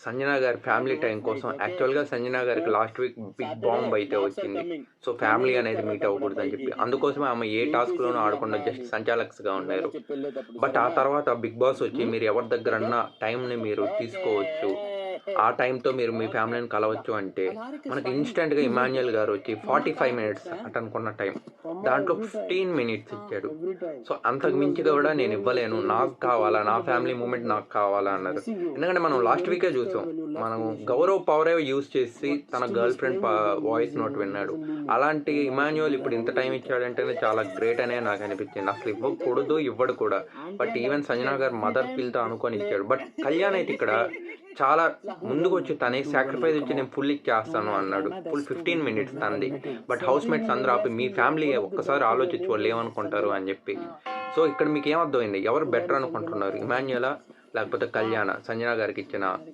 సంజన గారి family time కోసం యాక్చువల్గా సంజన గారికి లాస్ట్ వీక్ బిగ్ బాంబ్ అయితే వచ్చింది. సో ఫ్యామిలీ అనేది మీట్ అవ్వకూడదని చెప్పి అందుకోసమే ఆమె ఏ టాస్క్లోనూ ఆడకుండా జస్ట్ సంచాలక్స్గా ఉన్నారు. బట్ ఆ తర్వాత బిగ్ బాస్ వచ్చి మీరు ఎవరి దగ్గరన్నా టైంని మీరు తీసుకోవచ్చు, ఆ టైంతో మీరు మీ ఫ్యామిలీని కలవచ్చు అంటే మనకి ఇన్స్టెంట్గా ఇమాన్యుయల్ గారు వచ్చి 45 మినిట్స్ అటనుకున్న టైం దాంట్లో 15 మినిట్స్ ఇచ్చాడు. సో అంతకు మించి కూడా నేను ఇవ్వలేను, నాకు కావాలా, నా ఫ్యామిలీ మూమెంట్ నాకు కావాలా అన్నారు. ఎందుకంటే మనం లాస్ట్ వీకే చూసాం, మనం గౌరవ్ పవరే యూజ్ చేసి తన గర్ల్ ఫ్రెండ్ వాయిస్ నోట్ విన్నాడు. అలాంటి ఇమాన్యుయల్ ఇప్పుడు ఇంత టైం ఇచ్చాడంటేనే చాలా గ్రేట్ అనే నాకు అనిపించింది. అసలు ఇవ్వకూడదు, ఇవ్వడు కూడా. బట్ ఈవెన్ సంజన గారు మదర్ ఫీల్తో అనుకొని ఇచ్చాడు. బట్ కళ్యాణ్ అయితే ఇక్కడ చాలా ముందుకు వచ్చి తనే సాక్రిఫైస్ ఇచ్చి నేను ఫుల్ ఇచ్చేస్తాను అన్నాడు. ఫుల్ 15 మినిట్స్ తంది. బట్ హౌస్ మేట్స్ అందరూ ఆపి మీ ఫ్యామిలీ ఒక్కసారి ఆలోచించి వాళ్ళు ఏమనుకుంటారు అని చెప్పి. సో ఇక్కడ మీకు ఏమర్థమైంది, ఎవరు బెటర్ అనుకుంటున్నారు, ఇమాన్యుయలా లేకపోతే కళ్యాణ సంజన గారికి ఇచ్చిన